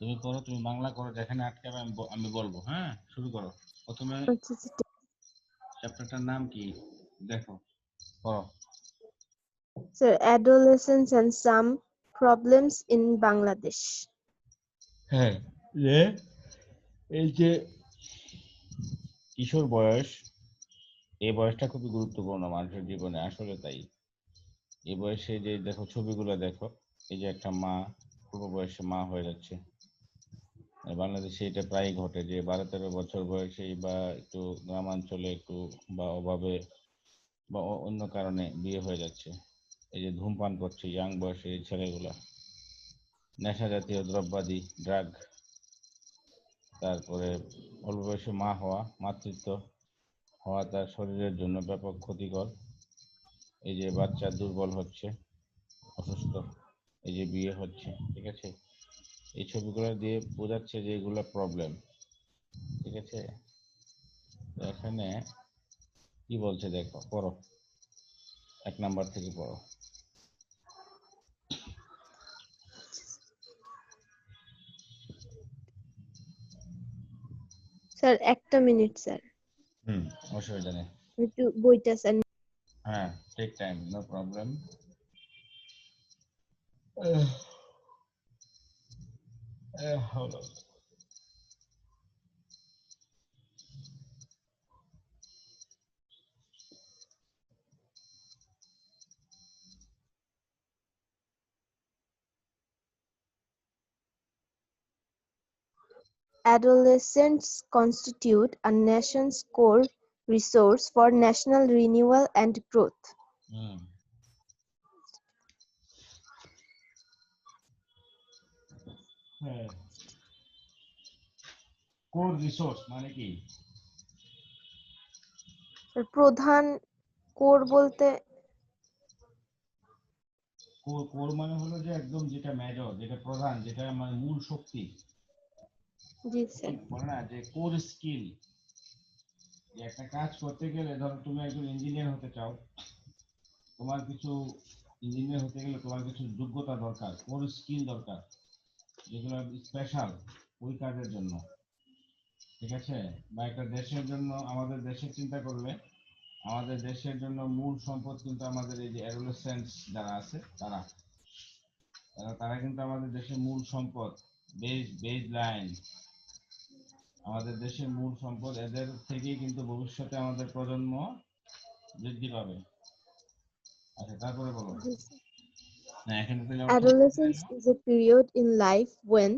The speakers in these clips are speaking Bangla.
তুমি করো, তুমি বাংলা করো, যেখানে আটকাবে আমি বলবো। হ্যাঁ, শুরু করো। প্রথমে আচ্ছা আচ্ছা চ্যাপ্টারটার নাম কি দেখো, করো। Sir, adolescence and some problems in Bangladesh. হ্যাঁ, যে এই যে কিশোর বয়স, এই বয়সটা খুবই গুরুত্বপূর্ণ মানুষের জীবনে, আসলে তাই। এই বয়সে যে দেখো ছবিগুলো দেখো, এই যে একটা মা পূর্ব বয়সে মা হয়ে যাচ্ছে। বাংলাদেশে এটা প্রায় ঘটে যে 12-13 বছর বয়সেই বা একটু গ্রামাঞ্চলে একটু বা অভাবে বা অন্য কারণে বিয়ে হয়ে যাচ্ছে। এই যে ধূমপান করছে ইয়াং বয়সে এই ছেলেগুলা, নেশা জাতীয় দ্রব্যাদি, ড্রাগ, তারপরে অল্প বয়সে মা হওয়া, মাতৃত্ব হওয়া তার শরীরের জন্য ব্যাপক ক্ষতিকর। এই যে বাচ্চা দুর্বল হচ্ছে, অসুস্থ, এই যে বিয়ে হচ্ছে, ঠিক আছে। এই ছবিগুলো দিয়ে বোঝাচ্ছে যে এগুলো প্রবলেম, ঠিক আছে। এখানে কি বলছে দেখো, পড়ো, 1 নাম্বার থেকে পড়ো। স্যার, একটা মিনিট স্যার, অসুবিধা নেই। একটু বইটা স্যার। হ্যাঁ, টেক টাইম, নো প্রবলেম। হলো। Adolescents constitute a nation's core resource for national renewal and growth. হুম, হ্যাঁ। কোর রিসোর্স মানে কি? স্যার, প্রধান কোর বলতে কোর কোর মানে হলো যে একদম যেটা মেজর, যেটা প্রধান, যেটা মানে মূল শক্তি। জি স্যার। বলে না যে কোর স্কিল, যে একটা কাজ করতে গেলে ধরো তুমি একজন ইঞ্জিনিয়ার হতে চাও, তোমার কিছু ইঞ্জিনিয়ার হতে গেলে তোমার কিছু যোগ্যতা দরকার, কোর স্কিল দরকার, যেগুলো স্পেশাল ওই কাজের জন্য, ঠিক আছে। বা একটা দেশের জন্য, আমাদের দেশের চিন্তা করলে আমাদের দেশের জন্য মূল সম্পদ কিন্তু আমাদের এই যে অ্যাডোলেসেন্স যারা আছে তারা, তারা কিন্তু আমাদের দেশের মূল সম্পদ, বেজ লাইন, আমাদের দেশের মূল সম্পদ। এদের থেকেই কিন্তু ভবিষ্যতে আমাদের প্রজন্ম বৃদ্ধি পাবে। আচ্ছা, তারপরে বলো। জি স্যার। না, এখানে তাহলে অর্থ Adolescence is a period in life when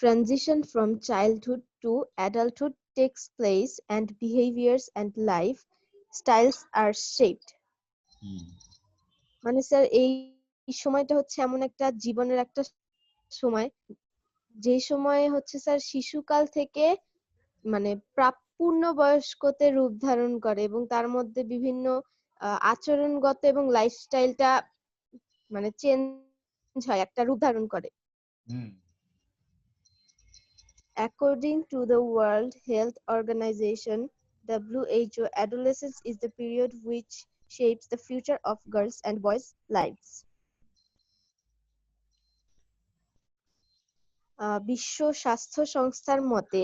transition from childhood to adulthood takes place and behaviors and life styles are shaped. হুম, মানে স্যার, এই সময়টা হচ্ছে এমন একটা জীবনের একটা সময়, যে সময়ে হচ্ছে স্যার শিশুকাল থেকে মানে পূর্ণ বয়স্কতে রূপ ধারণ করে এবং তার মধ্যে বিভিন্ন আচরণগত এবং লাইফস্টাইলটা মানে চেঞ্জ হয়, একটা রূপ ধারণ করে। হুম, According to the World Health Organization (WHO), adolescence is the period which shapes the future of girls' and boys' lives. বিশ্ব স্বাস্থ্য সংস্থার মতে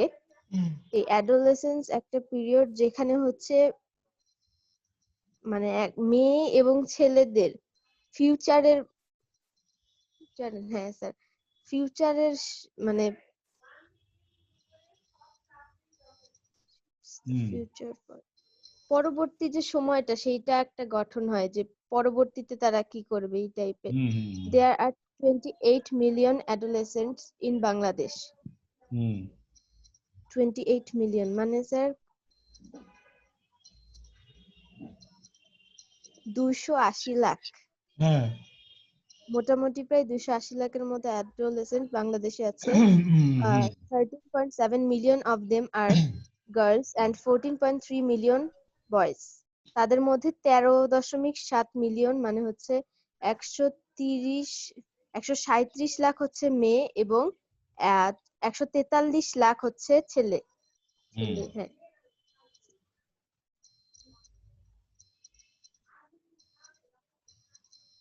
এই অ্যাডোলেসেন্স একটা পিরিয়ড যেখানে হচ্ছে মানে মেয়ে এবং ছেলেদের ফিউচারের, হ্যাঁ স্যার, ফিউচারের মানে হুম, ফিউচার পরবর্তী যে সময়টা সেইটা একটা গঠন হয় যে পরবর্তীতে তারা কি করবে এই টাইপের। হুম, হুম, There are 28 million adolescents in Bangladesh. Hmm, 28 million মানে স্যার 280 লাখ, হ্যাঁ, মোটামুটি প্রায় 280 লাখের মতো অ্যাডোলেসেন্ট বাংলাদেশে আছে। হুম, 13.7 million of them are girls and 14.3 million boys. তাদের মধ্যে 13.7 মিলিয়ন মানে হচ্ছে 137 লাখ হচ্ছে মেয়ে এবং 143 লাখ হচ্ছে ছেলে। হুম, হ্যাঁ।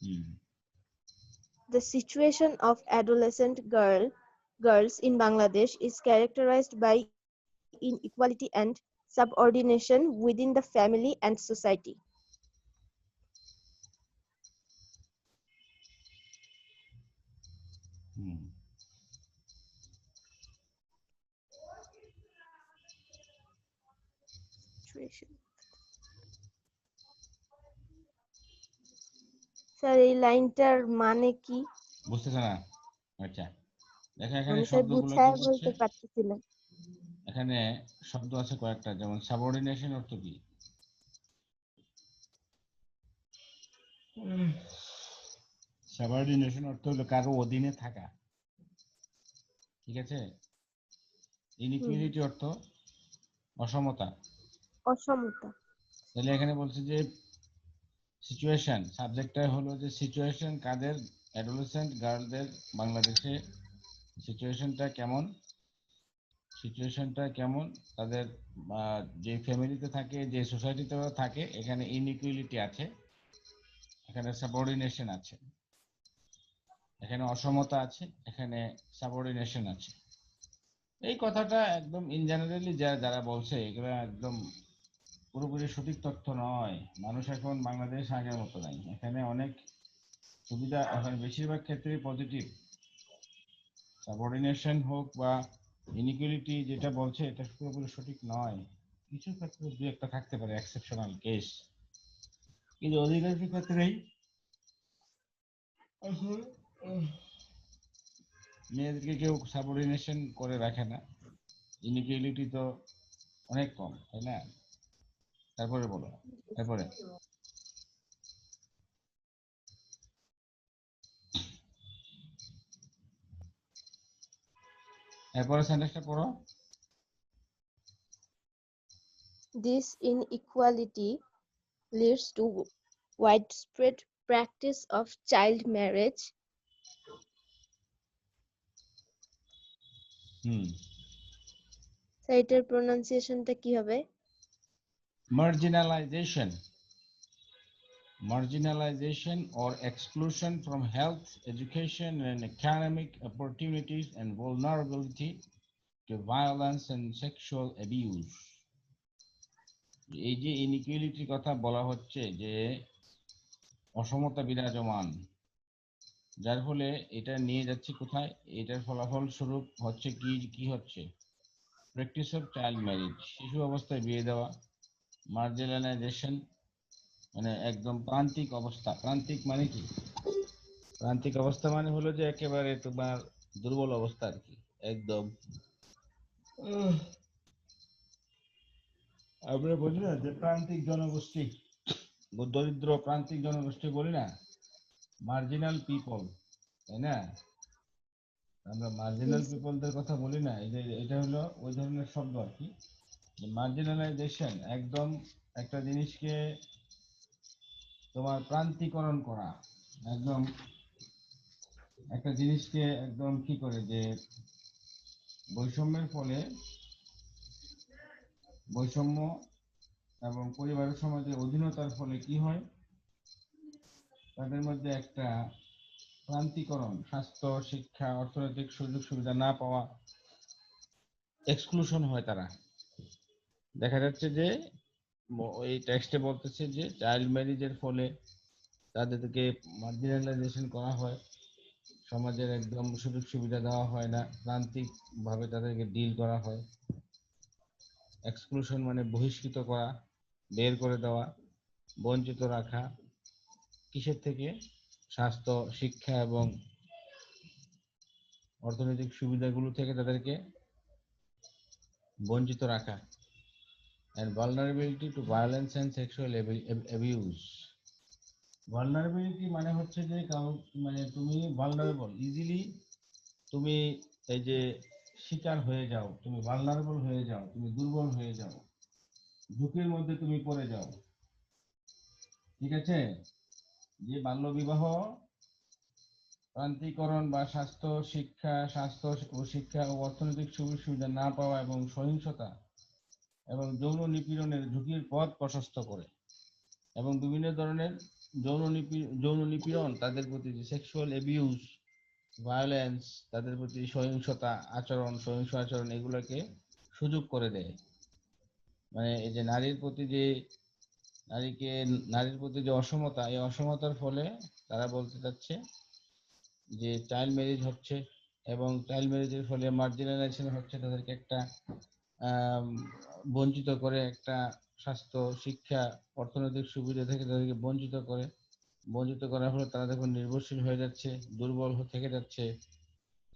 হুম, The situation of adolescent girl girls in Bangladesh is characterized by inequality and subordination within the family and society. Hmm. Sir এই লাইনটার মানে কি? বুঝতেছে না? আচ্ছা, দেখো এখানে আমি স্যার শব্দগুলো কি বুঝায় বলছে। বলতে পারতেছি না। এখানে শব্দ আছে কয়েকটা, যেমন সাবঅর্ডিনেশন অর্থ কি? সাবঅর্ডিনেশন অর্থ হলো কারো অধীনে থাকা, ঠিক আছে? ইনইকুয়ালিটি অর্থ অসমতা। অসমতা। তাহলে এখানে বলছে যে সিচুয়েশন, সাবজেক্টটা হলো যে সিচুয়েশন কাদের, অ্যাডোলেসেন্ট গার্লদের বাংলাদেশে সিচুয়েশনটা কেমন, সিচুয়েশনটা কেমন তাদের যে ফ্যামিলিতে থাকে, যে সোসাইটিতে থাকে, এখানে ইনইকুয়ালিটি আছে, এখানে সাবঅর্ডিনেশন আছে, এখানে অসমতা আছে, এখানে সাবঅর্ডিনেশন আছে। এই কথাটা একদম ইন জেনারেলি যারা বলছে এগুলো একদম পুরোপুরি সঠিক তথ্য নয়। মানুষ এখন বাংলাদেশ আগের মতো নাই, এখানে অনেক সুবিধা, এখন বেশিরভাগ ক্ষেত্রে পজিটিভ। সাবঅর্ডিনেশন হোক বা ইনইকুয়ালিটি যেটা বলছে এটা পুরোপুরি সঠিক নয়, কিছু ক্ষেত্রে দু একটা থাকতে পারে এক্সেপশনাল কেস, কিন্তু অধিকাংশ ক্ষেত্রেই মেয়েদেরকে কেউ সাবঅর্ডিনেশন করে রাখে না, ইনইকুয়ালিটি তো অনেক কম, তাই না? তারপরে বলো, তারপরে এরপরে সেন্টেন্সটা পড়ো। This inequality leads to widespread practice of child marriage. Sir এটার প্রনাউন্সিয়েশনটা কি হবে? Marginalization, marginalization or exclusion from health, education and economic opportunities and vulnerability to violence and sexual abuse. এই যে ইনইকুয়ালিটির কথা বলা হচ্ছে, যে অসমতা বিরাজমান, যার ফলে এটা নিয়ে যাচ্ছে কোথায়, এটার ফলাফল স্বরূপ হচ্ছে কি কি হচ্ছে, প্র্যাকটিস অফ চাইল্ড ম্যারেজ, শিশু অবস্থায় বিয়ে দেওয়া, মার্জিনালাইজেশন মানে একদম প্রান্তিক অবস্থা। প্রান্তিক মানে কি? প্রান্তিক অবস্থা মানে হলো যে একেবারে তোমার দুর্বল অবস্থা আর কি, একদম আমরা বলি না যে প্রান্তিক জনগোষ্ঠী, দরিদ্র প্রান্তিক জনগোষ্ঠী বলি না, মার্জিনাল পিপল, তাই না? আমরা মার্জিনাল পিপলদের কথা বলি না, এই যে এটা হলো ওই ধরনের শব্দ আর কি। মার্জিনালাইজেশন একদম একটা জিনিসকে তোমার প্রান্তিকরণ করা, একদম একটা জিনিসকে একদম কি করে, যে বৈষম্যের ফলে, বৈষম্য এবং পরিবারের সমাজে অধীনতার ফলে কি হয়, তাদের মধ্যে একটা প্রান্তিকরণ, স্বাস্থ্য, শিক্ষা, অর্থনৈতিক সুযোগ সুবিধা না পাওয়া, এক্সক্লুশন হয় তারা। দেখা যাচ্ছে যে এই টেক্সটে বলতেছে যে চাইল্ড ম্যারেজের ফলে তাদেরকে মার্জিনালাইজেশন করা হয়, সমাজের একদম সুযোগ সুবিধা দেওয়া হয় না, প্রান্তিক ভাবে তাদেরকে ডিল করা হয়। এক্সক্লুশন মানে বহিষ্কৃত করা, বের করে দেওয়া, বঞ্চিত রাখা, কিসের থেকে? স্বাস্থ্য, শিক্ষা এবং অর্থনৈতিক সুবিধাগুলো থেকে তাদেরকে বঞ্চিত রাখা। and vulnerability to violence and sexual abuse. vulnerability মানে হচ্ছে যে কারো, মানে তুমি vulnerable, ইজিলি তুমি এই যে শিকার হয়ে যাও, তুমি vulnerable হয়ে যাও, তুমি দুর্বল হয়ে যাও, ঝুঁকির মধ্যে তুমি পড়ে যাও, ঠিক আছে? যে বাল্য বিবাহ, প্রান্তিকরণ বা স্বাস্থ্য ও শিক্ষা ও অর্থনৈতিক সুযোগ সুবিধা না পাওয়া এবং সহিংসতা এবং যৌন নিপীড়নের ঝুঁকির পথ প্রশস্ত করে, এবং বিভিন্ন ধরনের যৌন নিপীড়ন, তাদের প্রতি যে সেক্সুয়াল অ্যাবিউজ, ভায়োলেন্স, তাদের প্রতি সহিংসতা আচরণ, সহিংস আচরণ এগুলোকে সুযোগ করে দেয়। মানে এই যে নারীর প্রতি যে অসমতা, এই অসমতার ফলে তারা বলতে চাচ্ছে যে চাইল্ড ম্যারেজ হচ্ছে, এবং চাইল্ড ম্যারেজের ফলে মার্জিনালাইজেশন হচ্ছে, তাদেরকে একটা আম, বঞ্চিত করে, একটা স্বাস্থ্য, শিক্ষা, অর্থনৈতিক সুবিধা থেকে তাদেরকে বঞ্চিত করার ফলে তারা যখন নির্ভরশীল হয়ে যাচ্ছে, দুর্বল থেকে যাচ্ছে,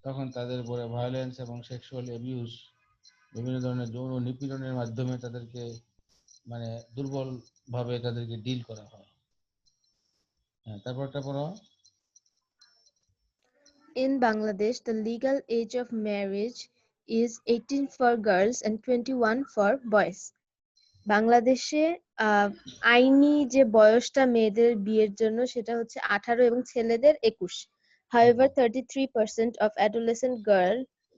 তখন তাদের উপরে ভায়োলেন্স এবং সেক্সুয়াল অ্যাবিউজ, বিভিন্ন ধরনের যৌন নিপীড়নের মাধ্যমে তাদেরকে মানে দুর্বল ভাবে তাদেরকে ডিল করা হয়। হ্যাঁ, তারপরটা পড়ো। In Bangladesh, the legal age of marriage is 18 for girls and 21 for boys. বাংলাদেশে আইনি যে বয়সটা মেয়েদের বিয়ের জন্য সেটা হচ্ছে 18 এবং ছেলেদের 21. However, 33% of adolescent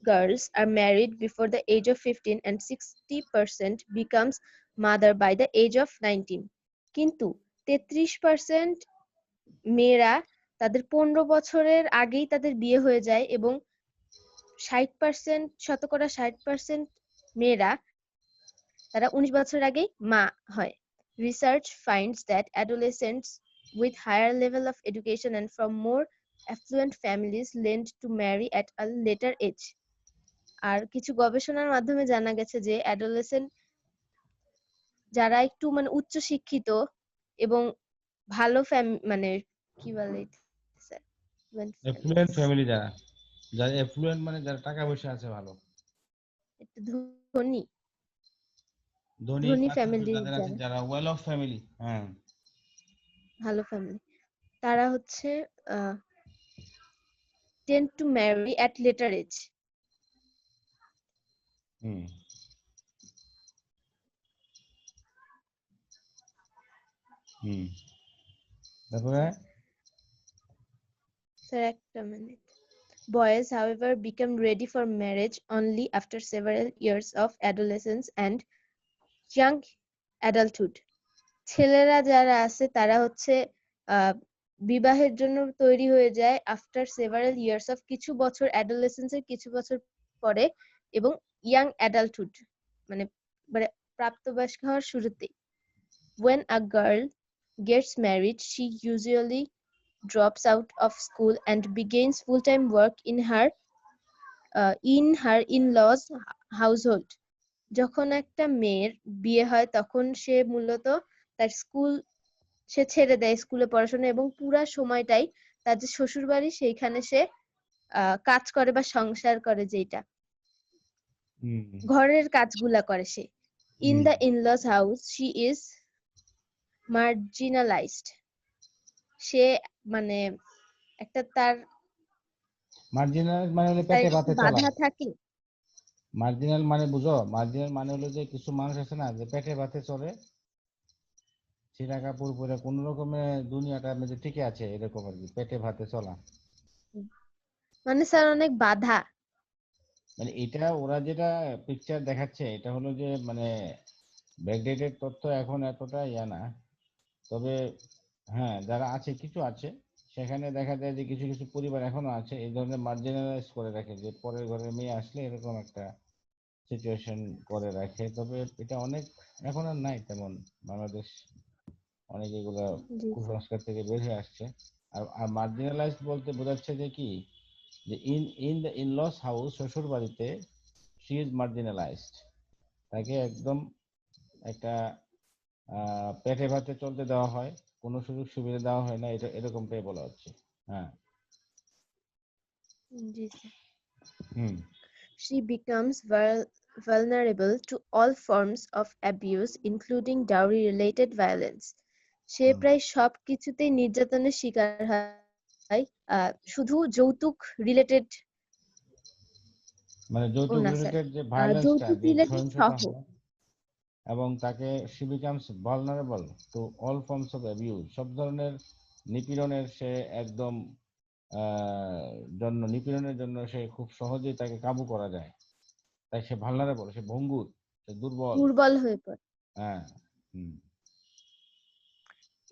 girls are married before the age of 15 and 60% becomes mother by the age of 19. কিন্তু 33% মেয়েরা তাদের 15 বছরের আগেই তাদের বিয়ে হয়ে যায় এবং 60% মেয়েরা তারা 19 বছর আগেই মা হয়। Research finds that adolescents with higher level of education and from more affluent families learned to marry at a later age. আর কিছু গবেষণার মাধ্যমে জানা গেছে যে অ্যাডোলেসেন্ট যারা একটু মানে উচ্চ শিক্ষিত এবং ভালো মানে কি বলে স্যার, এফ্লুয়েন্ট ফ্যামিলি, যারা এফ্লুয়েন্ট মানে যারা টাকা পয়সা আছে, ভালো একটু ধনী ধনী ধনী প্রাচুর্য ফ্যামিলি, যাদের আছে, যারা ওয়েল অফ ফ্যামিলি, হ্যাঁ, ভালো ফ্যামিলি, তারা হচ্ছে tend to marry at later age. হুম হুম তারপরে Sir, একটা minute. Boys, however, become ready for marriage only after several years of adolescence and young adulthood. ছেলেরা যারা আছে তারা হচ্ছে বিবাহের জন্য তৈরি হয়ে যায় after several years of, কিছু বছর adolescence এর কিছু বছর পরে এবং young adulthood মানে প্রাপ্তবয়স্ক হওয়ার শুরুতে। When a girl gets married, she usually drops out of school and begins full-time work in her in-laws household. যখন একটা মেয়ের বিয়ে হয় তখন সে মূলত তার সে ছেড়ে দেয় স্কুলে পড়াশোনা এবং পুরা সময়টাই তার যে শ্বশুর বাড়ি সেইখানে সে কাজ করে বা সংসার করে, যেটা ঘরের কাজগুলা করে সে। In the in-laws house, she is marginalized. সে মানে একটা তার মার্জিনাল মানে হলো পেটে ভাতে চলা। বাধা থাকে। মার্জিনাল মানে বুঝো, মার্জিনাল মানে হলো যে কিছু মানুষ আছে না, যে পেটে ভাতে চলে, ছিঁড়া কাপড় পরে কোন রকমে দুনিয়াটা মধ্যে টিকে আছে, এরকম আর কি, পেটে ভাতে চলা। মানে স্যার অনেক বাধা। মানে এটা ওরা যেটা পিকচার দেখাচ্ছে, এটা হলো যে মানে ব্যাকডেটেড তথ্য, এখন এতটা ইয়া না। তবে হ্যাঁ, যারা আছে, কিছু আছে, সেখানে দেখা যায় যে কিছু কিছু পরিবার এখনো আছে এই ধরনের মার্জিনালাইজ করে রাখে, যে পরের ঘরের মেয়ে আসলে এরকম একটা সিচুয়েশন করে রাখে। তবে এটা অনেক এখন আর নাই তেমন, বাংলাদেশ অনেক এগুলা কুসংস্কার থেকে বের হয়ে আসছে। আর মার্জিনালাইজড বলতে বোঝাচ্ছে যে কি, যে ইন দ্য ইনলস হাউস, শ্বশুর বাড়িতে, শি ইজ মার্জিনালাইজড, তাকে একদম একটা পেটে ভাতে চলতে দেওয়া হয়, কোনো সুযোগ সুবিধা দেওয়া হয় না, এটা এরকমটাই বলা হচ্ছে। হ্যাঁ, জি sir. Hmm She becomes vulnerable to all forms of abuse, including dowry-related violence. সে প্রায় সব কিছুতেই নির্যাতনের শিকার হয়, শুধু যৌতুক রিলেটেড মানে যৌতুক না স্যার, রিলেটেড যে ভায়োলেন্সটা, যৌতুক যে রিলেটেড সহিংসতা সহ। হয়, এবং তাকে she becomes vulnerable to all forms of abuse, সব ধরনের নিপীড়নের সে একদম নিপীড়নের জন্য সে খুব সহজেই তাকে কাবু করা যায়, তাই সে ভালনারেবল, সে ভঙ্গুর, সে দুর্বল হয়ে পড়ে। হ্যাঁ হুম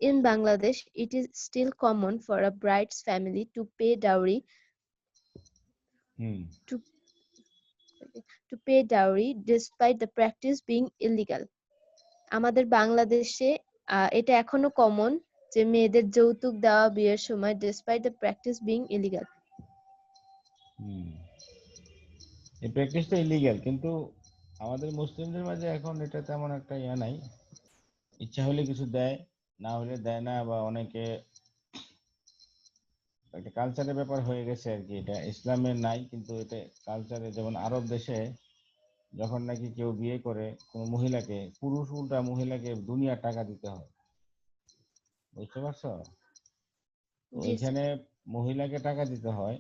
In Bangladesh, it is still common for a bride's family to pay dowry hmm to to pay dowry despite the practice being illegal. আমাদের বাংলাদেশে এটা এখনো কমন যে মেয়েদের যৌতুক দেওয়া বিয়ের সময় despite the practice being illegal. হুম এই প্র্যাকটিসটা ইলিগ্যাল, কিন্তু আমাদের মুসলিমদের মাঝে এখন এটা তেমন একটা ইয়া নাই। ইচ্ছা হলে কিছু দেয়, না হলে দেয় না, বা অনেকে একটা কালচারের ব্যাপার হয়ে গেছে আর কি। এটা ইসলামের নাই, কিন্তু এটা কালচারে। যেমন আরব দেশে যখন নাকি কেউ বিয়ে করে কোনো মহিলাকে, পুরুষ উল্টা মহিলাকে দুনিয়ার টাকা দিতে হয়, বুঝতে পারছো? তো জি স্যার। ওইখানে মহিলাকে টাকা দিতে হয়,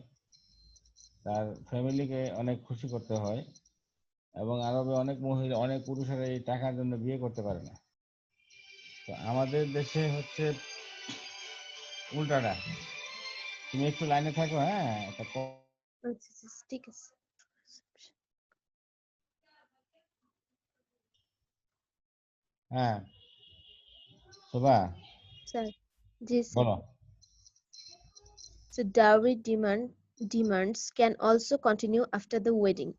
তার ফ্যামিলিকে অনেক খুশি করতে হয়, এবং আরবে অনেক মহিলা, অনেক পুরুষেরা এই টাকার জন্য বিয়ে করতে পারে না। তো আমাদের দেশে হচ্ছে উল্টাটা। তুমি একটু লাইনে থাকো, হ্যাঁ? আচ্ছা আচ্ছা, ঠিক আছে হ্যাঁ শোভা, স্যার। জি স্যার। বলো। So dowry demands can also continue after the wedding.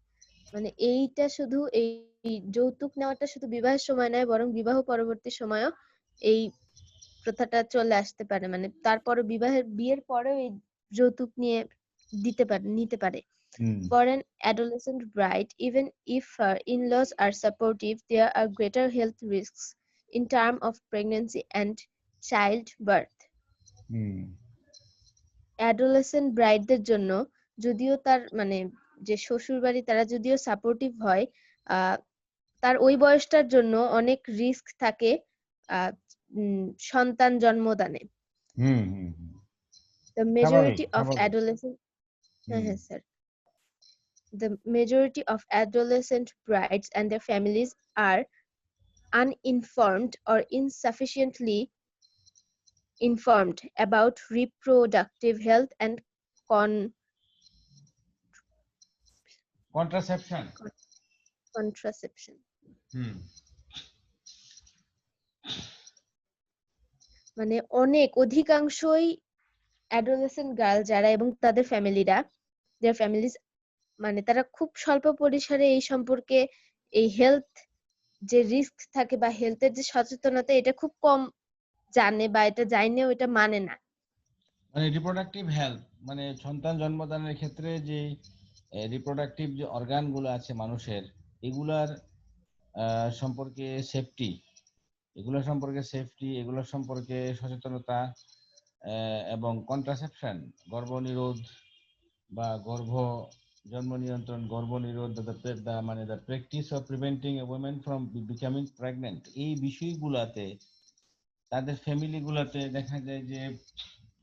মানে এইটা শুধু এই এই যৌতুক নেওয়াটা শুধু বিবাহের সময় নয়, বরং বিবাহ পরবর্তী সময়ও এই প্রথাটা চলে আসতে পারে। মানে তারপরে বিয়ের পরেও এই যৌতুক নিতে পারে। হুম For an adolescent bride, even if her in-laws are supportive, there are greater health risks in terms of pregnancy and childbirth. Hmm adolescent ব্রাইডদের জন্য যদিও তার মানে যে শ্বশুরবাড়ি তারা যদিও সাপোর্টিভ হয়, আহ তার ওই বয়সটার জন্য অনেক রিস্ক থাকে আহ সন্তান জন্মদানে। হুম হুম হুম। The স্বাভাবিক majority of স্বাভাবিক। adolescent হ্যাঁ হুম হ্যাঁ sir, the majority of adolescent brides and their families are uninformed or insufficiently informed about reproductive health and con- contraception. contraception. হুম মানে অধিকাংশই অ্যাডোলেসেন্ট গার্ল যারা এবং তাদের ফ্যামিলিজ মানে তারা খুব স্বল্প পরিসরে এই সম্পর্কে, এই হেলথ যে রিস্ক থাকে বা হেলথের যে সচেতনতা, এটা খুব কম জানে বা এটা জানেও এটা মানে না। মানে রিপ্রোডাক্টিভ হেলথ, মানে সন্তান জন্মদানের ক্ষেত্রে যে রিপ্রোডাক্টিভ যে অর্গান গুলো আছে মানুষের, এগুলার সম্পর্কে সেফটি, এগুলো সম্পর্কে সচেতনতা, এবং কন্ট্রাসেপশন, গর্ভনিরোধ বা জন্ম নিয়ন্ত্রণ, গর্ভনিরোধ, মানে the practice of preventing A women from becoming pregnant, এই বিষয়গুলাতে তাদের ফ্যামিলি গুলাতে দেখা যায় যে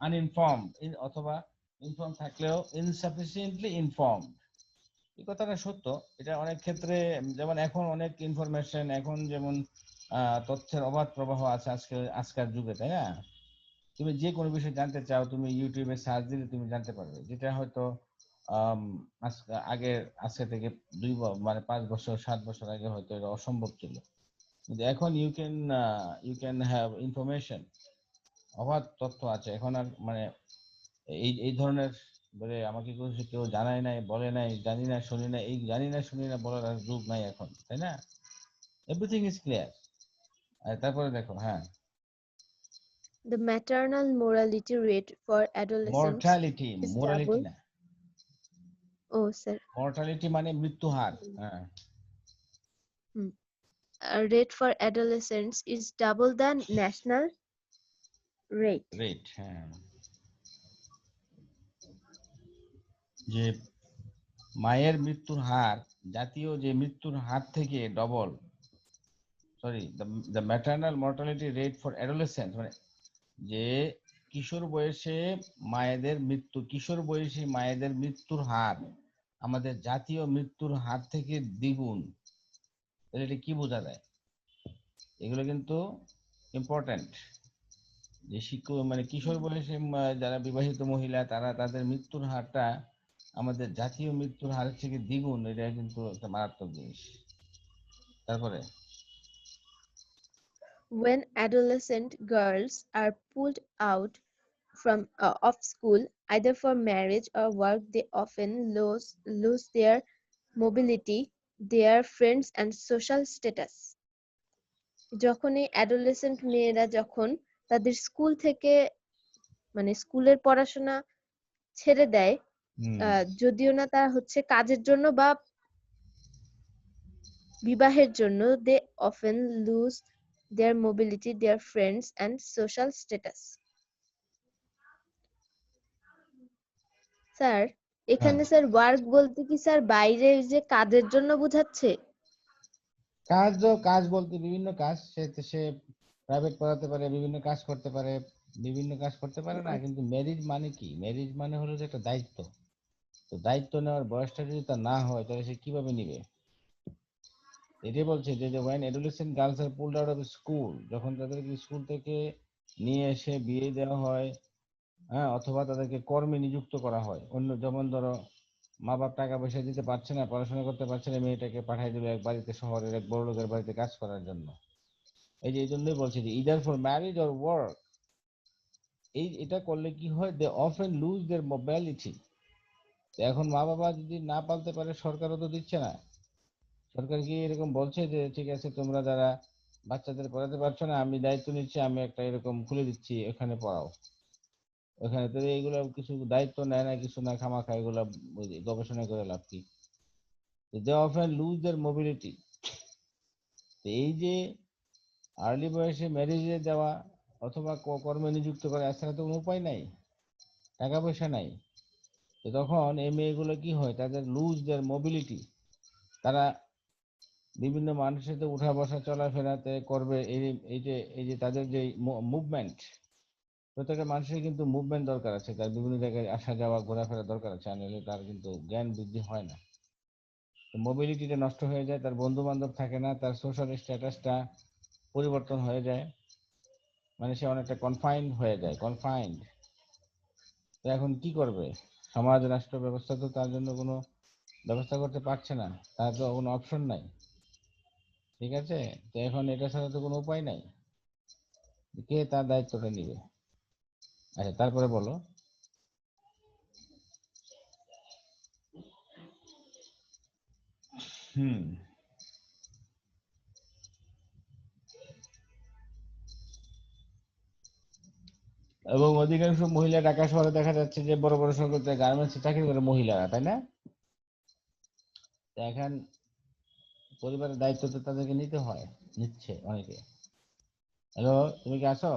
আনইনফর্ম, অথবা ইনফর্ম থাকলেও ইনসাফিসিয়েন্টলি ইনফর্ম। এই কথাটা সত্য। এটা অনেক ক্ষেত্রে, যেমন এখন অনেক ইনফরমেশন, এখন যেমন তথ্যের অবাধ প্রবাহ আছে আজকের যুগে, তাই না? তুমি যে কোনো বিষয় জানতে চাও, তুমি ইউটিউবে সার্চ দিলে তুমি জানতে পারবে, যেটা হয়তো আজকে থেকে মানে 5 বছর 7 বছর আগে হয়তো এটা অসম্ভব ছিল। কিন্তু এখন ইউ ক্যান হ্যাভ ইনফরমেশন, অবাধ তথ্য আছে এখন। আর মানে এই এই ধরনের বলে আমাকে কেউ জানায় নাই, বলে নাই, জানি না শুনি না, এই জানি না শুনি না বলার আর যুগ নাই এখন, তাই না? Everything is clear. আর তারপরে দেখো, হ্যাঁ, The maternal mortality rate for adolescents mortality, is morality double. না, Oh, sir. মর্টালিটি মানে মৃত্যু হার। হ্যাঁ, Rate for adolescents is double the national rate. Rate, হ্যাঁ, যে মায়ের মৃত্যুর হার, জাতীয় যে মৃত্যুর হার থেকে double. Sorry, the maternal mortality rate for adolescent, মানে যে কিশোর বয়সী মায়েদের মৃত্যুর হার আমাদের জাতীয় মৃত্যুর হার থেকে দ্বিগুণ। তাহলে এটা কি বোঝা যায়? এগুলো কিন্তু ইম্পর্টেন্ট। যে মানে কিশোর বয়সী যারা বিবাহিত মহিলা, তাদের মৃত্যুর হারটা আমাদের জাতীয় মৃত্যুর হারের থেকে দ্বিগুণ। এটা কিন্তু একটা মারাত্মক জিনিস। তারপরে When adolescent girls are pulled out from of school, either for marriage or work, they often lose their mobility, their friends and social status. যখন এই অ্যাডোলেসেন্ট মেয়েরা যখন তাদের স্কুল থেকে মানে স্কুলের পড়াশোনা ছেড়ে দেয়, যদিও না তা হচ্ছে কাজের জন্য বা বিবাহের জন্য, they often lose their mobility, their friends and social status. Sir, এখানে স্যার ওয়ার্ক বলতে কি স্যার বাইরে যে কাজের জন্য বোঝাচ্ছে? কাজ বলতে বিভিন্ন কাজ, সে প্রাইভেট পড়াতে পারে, বিভিন্ন কাজ করতে পারে, বিভিন্ন কাজ করতে পারে না। কিন্তু ম্যারিজ মানে কি? ম্যারিজ মানে হলো যে একটা দায়িত্ব। তো দায়িত্ব নেওয়ার বয়সটা যদি তার না হয় তাহলে সে কিভাবে নিবে? এটাই বলছে যে when adolescent girls are pulled out of school, যখন তাদেরকে স্কুল থেকে নিয়ে এসে বিয়ে দেওয়া হয়, হ্যাঁ, অথবা তাদেরকে কর্মে নিযুক্ত করা হয়। অন্য যেমন ধরো মা বাপ টাকা পয়সা দিতে পারছে না, পড়াশোনা করতে পারছে না, মেয়েটাকে পাঠিয়ে দিল এক বাড়িতে, শহরের এক বড় লোকের বাড়িতে কাজ করার জন্য। এই জন্যই বলছে যে either for marriage or work, এটা করলে কি হয়, they often lose their mobility. এখন মা বাবা যদি না পালতে পারে, সরকারও তো দিচ্ছে না। সরকার কি এরকম বলছে যে ঠিক আছে তোমরা যারা বাচ্চাদের পড়াতে পারছো না, আমি দায়িত্ব নিচ্ছি, আমি একটা এরকম খুলে দিচ্ছি, এখানে পড়াও। ওখানে তো এইগুলো কিছু দায়িত্ব নেয় না, কিছু না, খামাখা এগুলা গবেষণা করে লাভ কি? They often lose their mobility. এই যে আর্লি বয়সে ম্যারেজে দেওয়া অথবা কর্মে নিযুক্ত করা, এছাড়া তো কোনো উপায় নাই, টাকা পয়সা নাই। তো তখন এই মেয়েগুলো কি হয়, তাদের লুজ দেয়ার মোবিলিটি, তারা বিভিন্ন মানুষের সাথে উঠা বসা চলাফেরাতে করবে। এই যে তাদের যে মুভমেন্ট, প্রত্যেকটা মানুষের কিন্তু মুভমেন্ট দরকার আছে, তার বিভিন্ন জায়গায় আসা যাওয়া ঘোরাফেরা দরকার আছে, নাহলে তার কিন্তু জ্ঞান বৃদ্ধি হয় না। মোবিলিটিটা নষ্ট হয়ে যায়, তার বন্ধু বান্ধব থাকে না, তার সোশ্যাল স্ট্যাটাসটা পরিবর্তন হয়ে যায়, মানে সে অনেকটা কনফাইন্ড হয়ে যায়, কনফাইন্ড। তো এখন কি করবে? সমাজ রাষ্ট্র ব্যবস্থা তো তার জন্য কোনো ব্যবস্থা করতে পারছে না, তার তো কোনো অপশন নাই। ঠিক আছে, তো এখন এটা ছাড়া তো কোনো উপায় নাই, কে তার দায়িত্বটা নিবে? আচ্ছা, তারপরে বলো। হুম। এবং অধিকাংশ মহিলা, ঢাকা শহরে দেখা যাচ্ছে যে বড় বড় সংখ্যক গার্মেন্টসে চাকরি করে মহিলারা, তাই না? এখন পরিবারের দায়িত্ব তো তাদেরকে নিতে হয়, নিচ্ছে অনেকে। হ্যালো, তুমি কি আছো?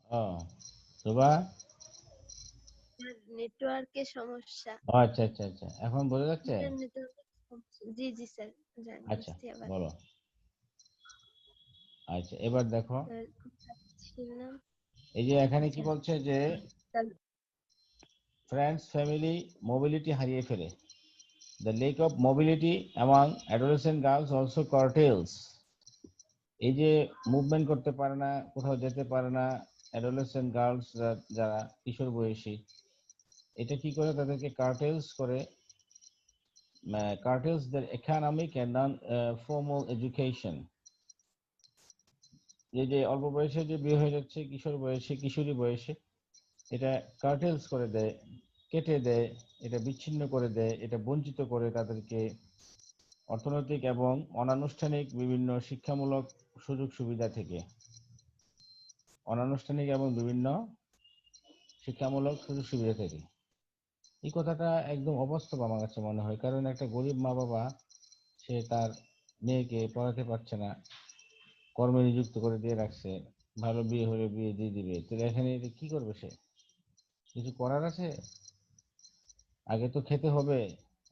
ও, শোভা। নেটওয়ার্কের সমস্যা। আচ্ছা আচ্ছা আচ্ছা, এখন বোঝা যাচ্ছে? জি জি স্যার, জানি আচ্ছা, বুঝতে পারছি। বলো। আচ্ছা, এবার দেখো, ছিলাম। এই যে এখানে কি আচ্ছা বলছে যে ফ্রেন্ডস ফ্যামিলি মোবিলিটি হারিয়ে ফেলে। The lack of mobility among adolescent girls also curtails, এই যে মুভমেন্ট করতে পারে না, কোথাও যেতে পারে না, অ্যাডোলেসেন্ট গার্লস যারা কিশোর বয়সী, এটা কি করে তাদেরকে কার্টেলস করে, কার্টেলস দের economic and non formal education. যে অল্প বয়সে যে বিয়ে হয়ে যাচ্ছে, কিশোর বয়সে, কিশোরী বয়সে, এটা কার্টেলস করে দেয়, কেটে দেয়, এটা বিচ্ছিন্ন করে দেয়, এটা বঞ্চিত করে তাদেরকে অর্থনৈতিক এবং অনানুষ্ঠানিক বিভিন্ন শিক্ষামূলক সুযোগ সুবিধা থেকে। অনানুষ্ঠানিক এবং বিভিন্ন শিক্ষামূলক সুযোগ সুবিধা থেকে। এই কথাটা একদম অবাস্তব আমার কাছে মনে হয়, কারণ একটা গরিব মা বাবা, সে তার মেয়েকে পড়াতে পারছে না, কর্মে নিযুক্ত করে দিয়ে রাখছে, ভালো বিয়ে হলে বিয়ে দিয়ে দিবে, তো এখানে কি করবে? সে কিছু করার আছে? আগে তো খেতে হবে,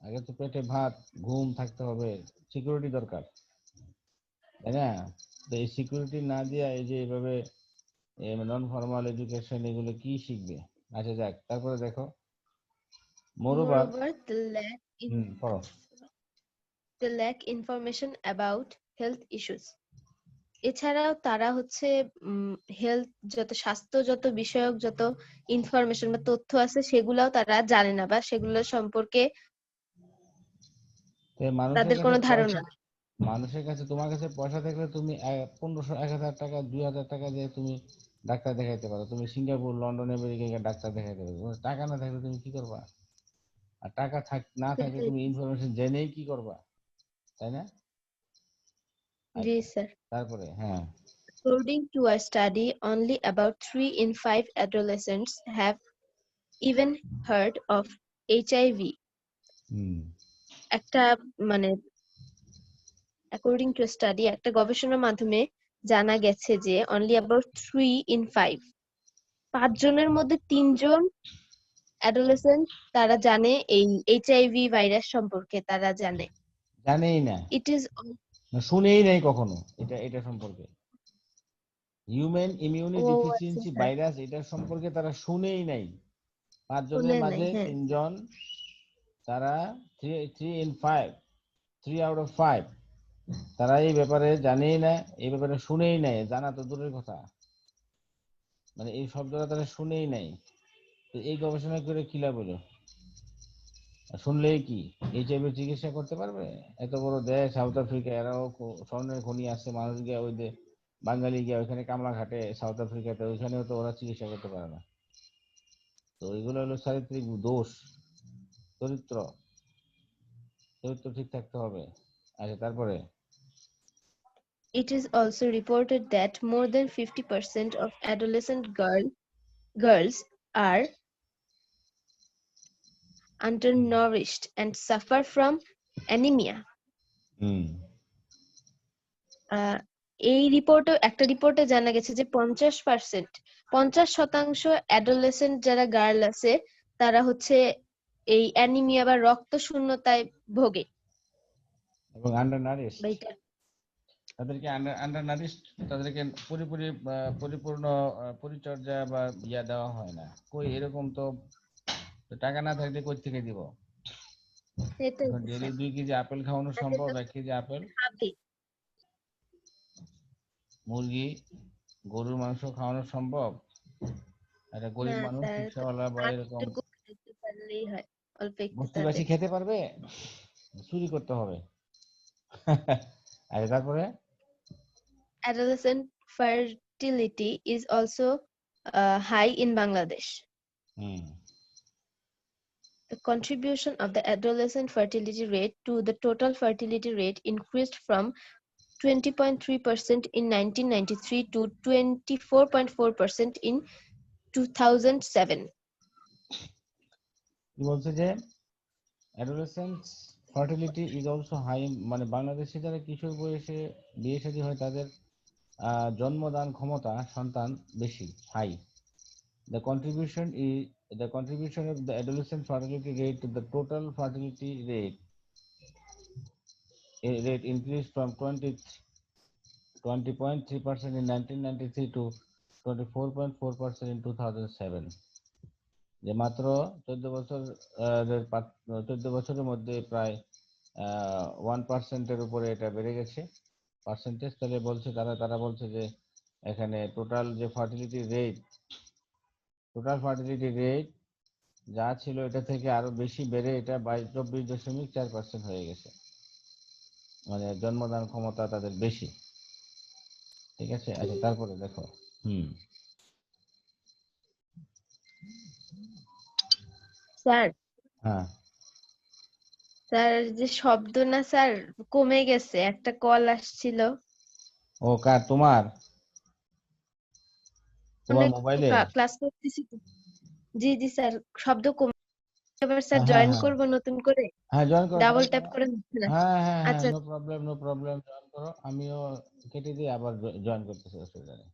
আগে তো পেটে ভাত, ঘুম থাকতে হবে, সিকিউরিটি দরকার, তাই না? তো এই সিকিউরিটি না দিয়া এই যে এইভাবে নন ফর্মাল এডুকেশন, এগুলো কি শিখবে? আচ্ছা যাক, তারপরে দেখো, মোরওভার। Moreover, পড়ো। the lack information about health issues. এছাড়াও তারা হচ্ছে হেলথ স্বাস্থ্য বিষয়ক যত ইনফরমেশন বা তথ্য আছে সেগুলাও তারা জানে না বা সেগুলো সম্পর্কে তো মানুষের তাদের কাছে কোনো ধারণা পয়সা, নেই। মানুষের কাছে তোমার কাছে পয়সা থাকলে তুমি 1500 1000 টাকা 2000 টাকা দিয়ে তুমি ডাক্তার দেখাইতে পারো, তুমি সিঙ্গাপুর লন্ডন আমেরিকা গিয়ে ডাক্তার দেখাইতে পারো। তোমার টাকা না থাকলে তুমি কি করবা? আর টাকা না থাকলে সেটাই। তুমি ইনফরমেশন জেনেই কি করবা, তাই না? জি আচ্ছা, স্যার। তারপরে হ্যাঁ। According to a study, only about 3 in 5 adolescents have even heard of HIV. হুম। একটা মানে according to a study, একটা গবেষণার মাধ্যমে জানা গেছে যে only about 3 in 5, 5 জনের মধ্যে 3 জন অ্যাডোলেসেন্ট তারা জানে এই এইচআইভি ভাইরাস সম্পর্কে তারা জানে। জানেই না, ইট ইজ শুনেই নাই কখনো এটা সম্পর্কে। হিউম্যান ইমিউনি ও আচ্ছা ডেফিসিয়েন্সি স্যার, ভাইরাস এটা সম্পর্কে তারা শুনেই নাই। 5 জনের শুনে নাই। মাঝে হ্যাঁ, 3 জন, তারা 3 in 5, 3 out of 5, তারা এই ব্যাপারে জানেই না, এই ব্যাপারে শুনেই নাই। জানা তো দূরের কথা, মানে এই শব্দটা তারা শুনেই নাই। তো এই গবেষণা করে কি লাভ হলো? শুনলেই কি এইচআইভি চিকিৎসা করতে পারবে? এত বড় দেশ সাউথ আফ্রিকা, এরাও স্বর্ণের খনি আছে, মানুষ গিয়া ওই যে বাঙালি গিয়া ওইখানে কামলা ঘাটে সাউথ আফ্রিকাতে, ওইখানেও তো ওরা চিকিৎসা করতে পারে না। তো এগুলো হলো চারিত্রিক দোষ, চরিত্র চরিত্র ঠিক থাকতে হবে। আচ্ছা, তারপরে it is also reported that more than 50% of adolescent girls are undernourished and suffer from anemia. হুম আহ, এই একটা রিপোর্টে জানা গেছে যে 50% অ্যাডোলেসেন্ট যারা গার্ল আছে তারা হচ্ছে এই অ্যানিমিয়া বা রক্ত শূন্যতায় ভোগে। এবং আন্ডার নারিশড, বা এটা তাদেরকে আন্ডার নারিশড, তাদেরকে পরিপূর্ণ পরিচর্যা বা ইয়া দেওয়া হয় না। কই এরকম তো, তো টাকা না থাকলে কই থেকে দিব? সেটাই এখন তো ডেইলি স্যার। 2 কেজি আপেল খাওয়ানো তাদের সম্ভব? তো 1 কেজি আপেল, খাবে মুরগি, গরুর মাংস খাওয়ানো সম্ভব? একটা না গরিব মানুষ, স্যার, রিক্সাওয়ালা বা এরকম একটুকু খেতে পারলেই হয়, অল্প একটু বস্তি বাসি তাদের। খেতে পারবে? চুরি করতে হবে। আচ্ছা, তারপরে Adolescent fertility is also high in Bangladesh. Hmm The contribution of the adolescent fertility rate to the total fertility rate increased from 20.3% in 1993 to 24.4% in 2007. কি বলছে যে adolescence fertility is also high, মানে বাংলাদেশে যারা কিশোর বয়সে বিয়ে শাদী হয় তাদের জন্মদান ক্ষমতা সন্তান বেশি, high. The contribution is the contribution of the adolescent fertility rate to the total fertility rate increased from 20.3% in 1993 to 24.4% in 2007. যে মাত্র 14 বছর 14 বছরের মধ্যে প্রায় 1%-এর উপরে এটা বেড়ে গেছে পার্সেন্টেজ। তাহলে বলছে তারা বলছে যে এখানে টোটাল ফার্টিলিটি রেট যা ছিল এটা থেকে আরো বেশি বেড়ে এটা 24.4% হয়ে গেছে, মানে জন্মদান ক্ষমতা তাদের বেশি। ঠিক আছে, আচ্ছা তারপরে দেখো। হুম স্যার, হ্যাঁ, যে শব্দ না স্যার কমে গেছে, একটা কল আসছিল। ও কার? তোমার তোমার অনেক মোবাইলে? ক্লাস করতেছি তো। জি জি স্যার, শব্দ কমে। এবার স্যার হ্যাঁ জয়েন হ্যাঁ করব নতুন করে, হ্যাঁ, জয়েন করো ডাবল জয়েন ট্যাপ করো। করে হচ্ছে না। হ্যাঁ হ্যাঁ হ্যাঁ, আচ্ছা no problem no problem, join করো। আমিও কেটে দিয়ে আবার জয়েন করতেছি, অসুবিধা নেই।